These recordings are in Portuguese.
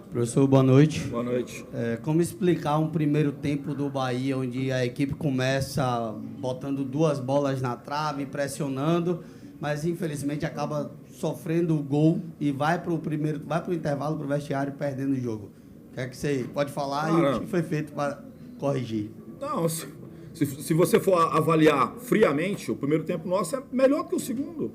Professor, boa noite. Boa noite. Como explicar um primeiro tempo do Bahia, onde a equipe começa botando duas bolas na trave, pressionando, mas infelizmente acaba sofrendo o gol e vai para o intervalo, para o vestiário, perdendo o jogo? O que é que você pode falar e o que foi feito para corrigir? Não, se você for avaliar friamente, o primeiro tempo nosso é melhor do que o segundo.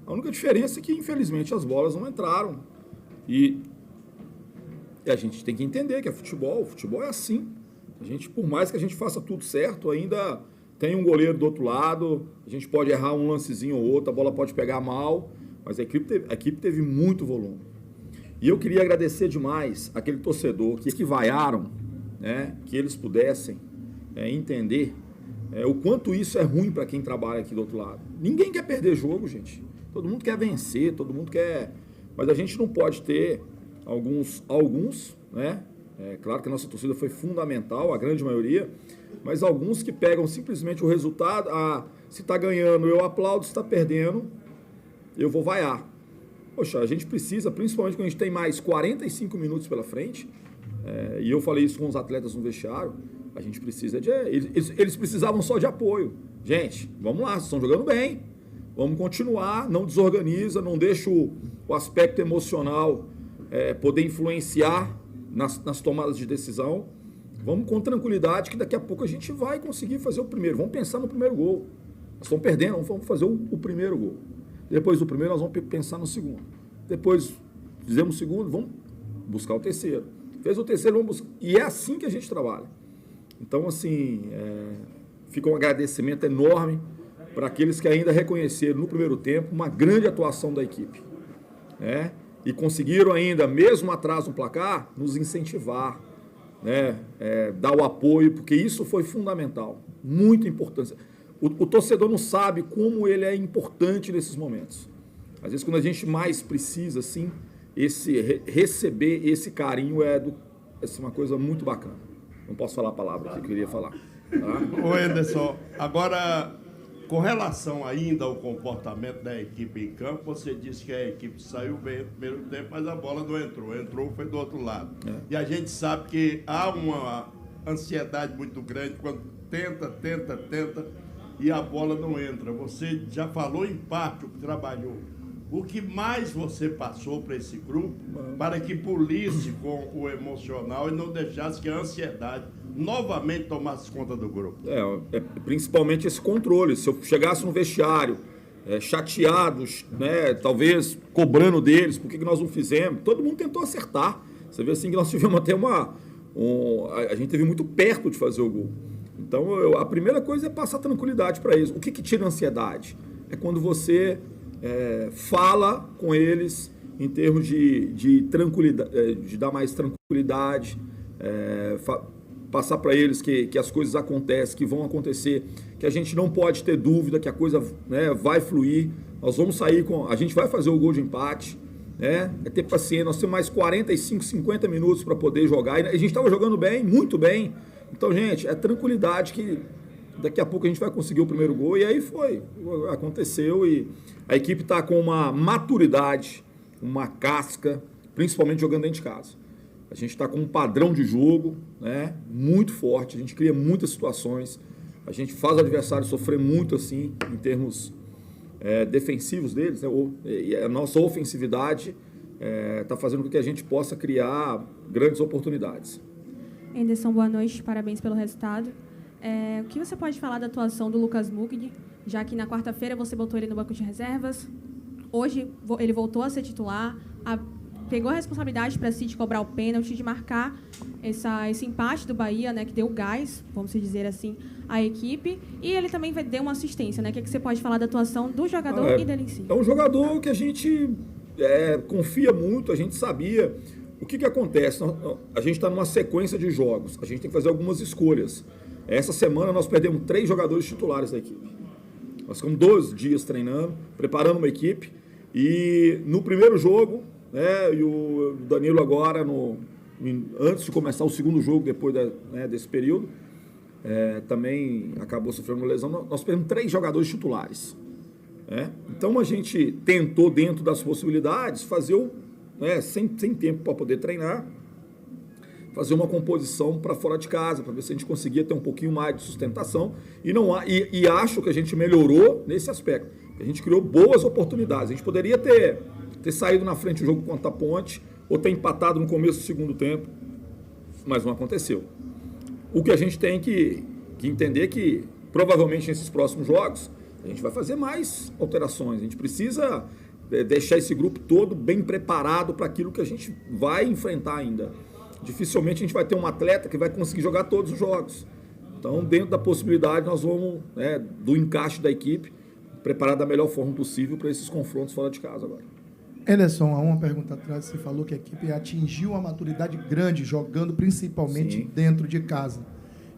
A única diferença é que, infelizmente, as bolas não entraram. E a gente tem que entender que é futebol. O futebol é assim. A gente, por mais que a gente faça tudo certo, ainda tem um goleiro do outro lado. A gente pode errar um lancezinho ou outro, a bola pode pegar mal. Mas a equipe teve muito volume. E eu queria agradecer demais aquele torcedor que vaiaram, né, que eles pudessem entender o quanto isso é ruim para quem trabalha aqui do outro lado. Ninguém quer perder jogo, gente. Todo mundo quer vencer, todo mundo quer... Mas a gente não pode ter alguns, né? Claro que a nossa torcida foi fundamental, a grande maioria, mas alguns que pegam simplesmente o resultado, se está ganhando eu aplaudo, se está perdendo eu vou vaiar. Poxa, a gente precisa, principalmente quando a gente tem mais 45 minutos pela frente, e eu falei isso com os atletas no vestiário, a gente precisa de... Eles precisavam só de apoio. Gente, vamos lá, vocês estão jogando bem, vamos continuar, não desorganiza, não deixa o aspecto emocional poder influenciar nas tomadas de decisão. Vamos com tranquilidade que daqui a pouco a gente vai conseguir fazer o primeiro. Vamos pensar no primeiro gol. Nós estamos perdendo, vamos fazer o primeiro gol. Depois do primeiro, nós vamos pensar no segundo. Depois, fizemos o segundo, vamos buscar o terceiro. Fez o terceiro, vamos buscar. E é assim que a gente trabalha. Então, assim, fica um agradecimento enorme para aqueles que ainda reconheceram no primeiro tempo uma grande atuação da equipe. E conseguiram ainda, mesmo atrás do placar, nos incentivar, dar o apoio, porque isso foi fundamental, muito importante. O torcedor não sabe como ele é importante nesses momentos. Às vezes, quando a gente mais precisa, assim, receber esse carinho é uma coisa muito bacana. Não posso falar a palavra que eu queria falar. Tá? Ô, Anderson, agora, com relação ainda ao comportamento da equipe em campo, você disse que a equipe saiu bem no primeiro tempo, mas a bola não entrou. Entrou, foi do outro lado. E a gente sabe que há uma ansiedade muito grande quando tenta, e a bola não entra. Você já falou em parte o que trabalhou. O que mais você passou para esse grupo para que polisse com o emocional e não deixasse que a ansiedade novamente tomasse conta do grupo? Principalmente esse controle. Se eu chegasse no vestiário chateados, né, talvez cobrando deles, por que nós não fizemos? Todo mundo tentou acertar. Você vê assim que nós tivemos até a gente esteve muito perto de fazer o gol. Então, a primeira coisa é passar tranquilidade para eles. O que tira a ansiedade? É quando você fala com eles em termos de tranquilidade, de dar mais tranquilidade, passar para eles que as coisas acontecem, que vão acontecer, que a gente não pode ter dúvida que a coisa vai fluir. Nós vamos sair a gente vai fazer o gol de empate, é ter paciência. Nós temos mais 45, 50 minutos para poder jogar. E a gente estava jogando bem, muito bem. Então, gente, é tranquilidade que daqui a pouco a gente vai conseguir o primeiro gol. E aí aconteceu. E a equipe está com uma maturidade, uma casca, principalmente jogando dentro de casa. A gente está com um padrão de jogo, né, muito forte. A gente cria muitas situações. A gente faz o adversário sofrer muito, assim, em termos defensivos deles. Né, e a nossa ofensividade está fazendo com que a gente possa criar grandes oportunidades. Anderson, boa noite, parabéns pelo resultado. O que você pode falar da atuação do Lucas Mugni, já que na quarta-feira você botou ele no banco de reservas, hoje ele voltou a ser titular, pegou a responsabilidade para si de cobrar o pênalti, de marcar esse empate do Bahia, né, que deu gás, vamos dizer assim, à equipe, e ele também deu uma assistência, né? O que você pode falar da atuação do jogador e dele em si? É um jogador que a gente confia muito, a gente sabia. O que acontece? A gente está numa sequência de jogos, a gente tem que fazer algumas escolhas. Essa semana nós perdemos 3 jogadores titulares da equipe. Nós ficamos 12 dias treinando, preparando uma equipe, e no primeiro jogo, e o Danilo agora, antes de começar o segundo jogo, depois desse período, também acabou sofrendo uma lesão. Nós perdemos 3 jogadores titulares. Então a gente tentou, dentro das possibilidades, fazer né, sem tempo para poder treinar, fazer uma composição para fora de casa, para ver se a gente conseguia ter um pouquinho mais de sustentação. E acho que a gente melhorou nesse aspecto. A gente criou boas oportunidades. A gente poderia ter saído na frente do jogo contra a Ponte, ou ter empatado no começo do segundo tempo, mas não aconteceu. O que a gente tem que entender é que, provavelmente, nesses próximos jogos, a gente vai fazer mais alterações. A gente precisa deixar esse grupo todo bem preparado para aquilo que a gente vai enfrentar ainda. Dificilmente a gente vai ter um atleta que vai conseguir jogar todos os jogos. Então, dentro da possibilidade, nós vamos, do encaixe da equipe, preparar da melhor forma possível para esses confrontos fora de casa agora. Anderson, há uma pergunta atrás, você falou que a equipe atingiu uma maturidade grande, jogando principalmente Sim. dentro de casa.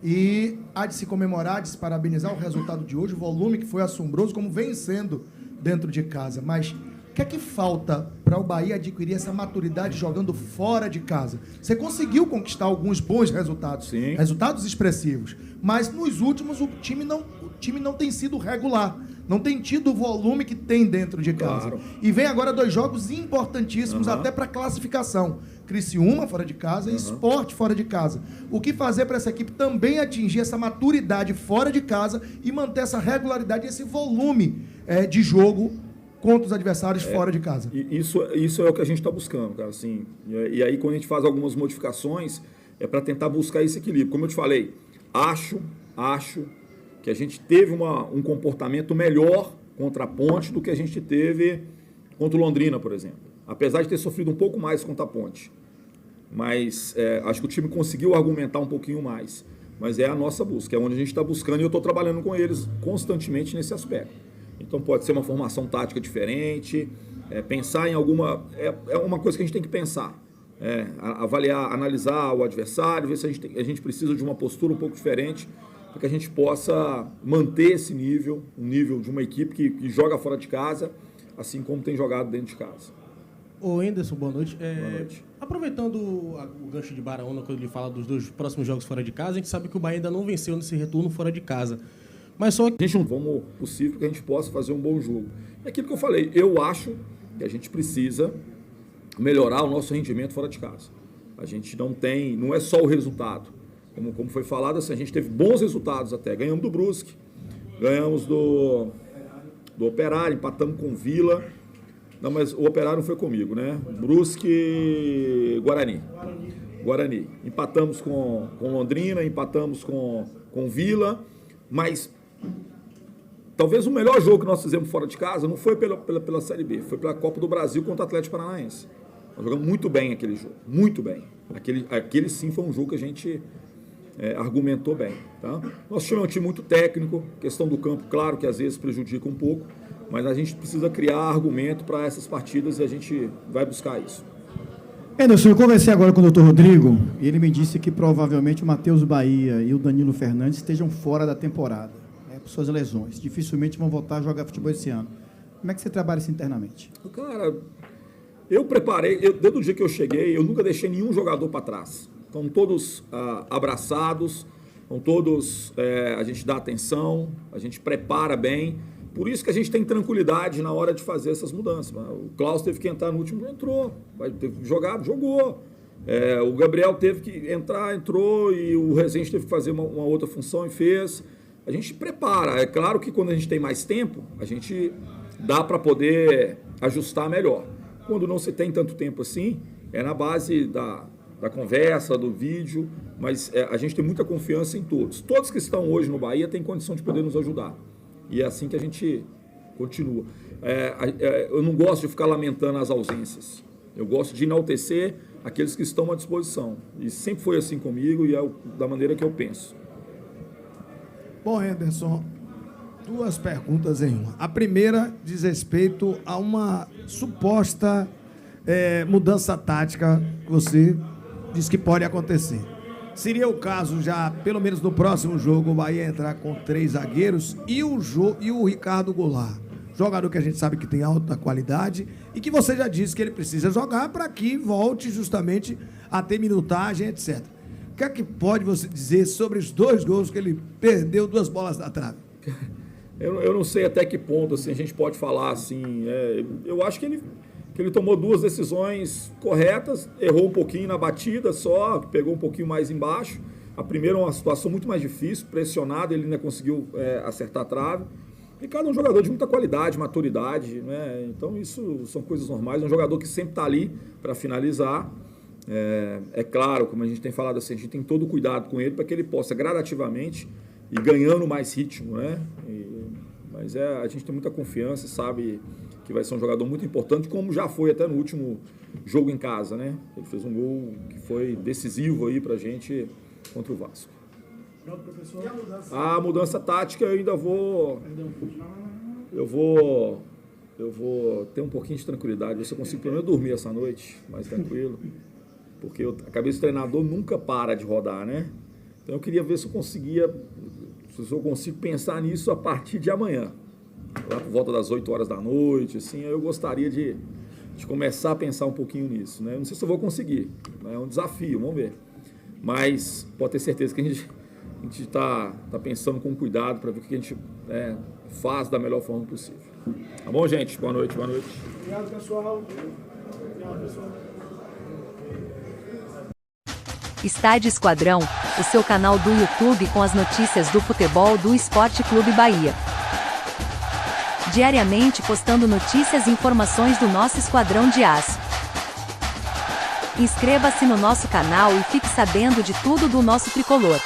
E há de se comemorar, de se parabenizar o resultado de hoje, o volume que foi assombroso, como vem sendo dentro de casa. Mas o que é que falta para o Bahia adquirir essa maturidade jogando fora de casa? Você conseguiu conquistar alguns bons resultados, Sim. resultados expressivos, mas nos últimos o time não tem sido regular, não tem tido o volume que tem dentro de casa. Claro. E vem agora 2 jogos importantíssimos até para classificação. Criciúma fora de casa e Sport fora de casa. O que fazer para essa equipe também atingir essa maturidade fora de casa e manter essa regularidade e esse volume de jogo contra os adversários fora de casa? Isso é o que a gente está buscando, cara. Assim, e aí, quando a gente faz algumas modificações, é para tentar buscar esse equilíbrio. Como eu te falei, acho que a gente teve um comportamento melhor contra a Ponte do que a gente teve contra o Londrina, por exemplo. Apesar de ter sofrido um pouco mais contra a Ponte. Mas acho que o time conseguiu argumentar um pouquinho mais. Mas é a nossa busca, é onde a gente está buscando, e eu estou trabalhando com eles constantemente nesse aspecto. Então pode ser uma formação tática diferente, pensar em alguma... É uma coisa que a gente tem que pensar. Avaliar, analisar o adversário, ver se a gente precisa de uma postura um pouco diferente, para que a gente possa manter esse nível, um nível de uma equipe que joga fora de casa, assim como tem jogado dentro de casa. Ô, Anderson, boa noite. Boa noite. Aproveitando o gancho de Baraúna, quando ele fala dos 2 próximos jogos fora de casa, a gente sabe que o Bahia ainda não venceu nesse retorno fora de casa. Mas só que... A gente não vamos possível que a gente possa fazer um bom jogo. É aquilo que eu falei, eu acho que a gente precisa melhorar o nosso rendimento fora de casa. A gente não é só o resultado. Como foi falado, assim, a gente teve bons resultados até. Ganhamos do Brusque, ganhamos do Operário, empatamos com o Vila. Não, mas o Operário não foi comigo, né? Brusque, Guarani. Empatamos com Londrina, empatamos com Vila, mas talvez o melhor jogo que nós fizemos fora de casa não foi pela Série B, foi pela Copa do Brasil contra o Atlético Paranaense. Nós jogamos muito bem aquele jogo, muito bem. Aquele sim foi um jogo que a gente argumentou bem. Tá? Nosso time é um time muito técnico, questão do campo, claro que às vezes prejudica um pouco, mas a gente precisa criar argumento para essas partidas e a gente vai buscar isso. Anderson, eu conversei agora com o Dr. Rodrigo e ele me disse que provavelmente o Matheus Bahia e o Danilo Fernandes estejam fora da temporada, por suas lesões. Dificilmente vão voltar a jogar futebol esse ano. Como é que você trabalha isso internamente? Cara, eu preparei, desde o dia que eu cheguei, eu nunca deixei nenhum jogador para trás. Estão todos abraçados, estão todos, a gente dá atenção, a gente prepara bem. Por isso que a gente tem tranquilidade na hora de fazer essas mudanças. O Klaus teve que entrar no último, entrou. Vai ter que jogar, jogou. O Gabriel teve que entrar, entrou. E o Rezende teve que fazer uma outra função e fez. A gente prepara. É claro que quando a gente tem mais tempo, a gente dá para poder ajustar melhor. Quando não se tem tanto tempo assim, é na base da conversa, do vídeo. Mas a gente tem muita confiança em todos. Todos que estão hoje no Bahia têm condição de poder nos ajudar. E é assim que a gente continua. Eu não gosto de ficar lamentando as ausências. Eu gosto de enaltecer aqueles que estão à disposição. E sempre foi assim comigo e é da maneira que eu penso. Bom, Anderson, 2 perguntas em uma. A primeira diz respeito a uma suposta mudança tática que você diz que pode acontecer. Seria o caso já, pelo menos no próximo jogo, o Bahia entrar com 3 zagueiros e o Ricardo Goulart, jogador que a gente sabe que tem alta qualidade e que você já disse que ele precisa jogar para que volte justamente a ter minutagem, etc. O que é que pode você dizer sobre os 2 gols que ele perdeu 2 bolas na trave? Eu não sei até que ponto assim, a gente pode falar assim. Eu acho que que ele tomou 2 decisões corretas, errou um pouquinho na batida só, pegou um pouquinho mais embaixo. A primeira é uma situação muito mais difícil, pressionado, ele ainda conseguiu acertar a trave. Ricardo é um jogador de muita qualidade, maturidade, né? Então isso são coisas normais. É um jogador que sempre está ali para finalizar. É claro, como a gente tem falado assim, a gente tem todo o cuidado com ele para que ele possa gradativamente ir ganhando mais ritmo, né? Mas a gente tem muita confiança, sabe que vai ser um jogador muito importante, como já foi até no último jogo em casa, né? Ele fez um gol que foi decisivo aí para a gente contra o Vasco. A mudança tática eu ainda vou... Eu vou ter um pouquinho de tranquilidade, ver se eu consigo pelo menos dormir essa noite, mais tranquilo. Porque a cabeça do treinador nunca para de rodar, né? Então eu queria ver se eu consigo pensar nisso a partir de amanhã. Lá por volta das 8 horas da noite, assim, eu gostaria de começar a pensar um pouquinho nisso, né? Não sei se eu vou conseguir, né? É um desafio, vamos ver. Mas pode ter certeza que a gente está pensando com cuidado para ver o que a gente faz da melhor forma possível. Tá bom, gente? Boa noite, boa noite. Obrigado, pessoal. Obrigado, pessoal. Estádio Esquadrão, o seu canal do YouTube com as notícias do futebol do Esporte Clube Bahia. Diariamente postando notícias e informações do nosso Esquadrão de Aço. Inscreva-se no nosso canal e fique sabendo de tudo do nosso tricolor.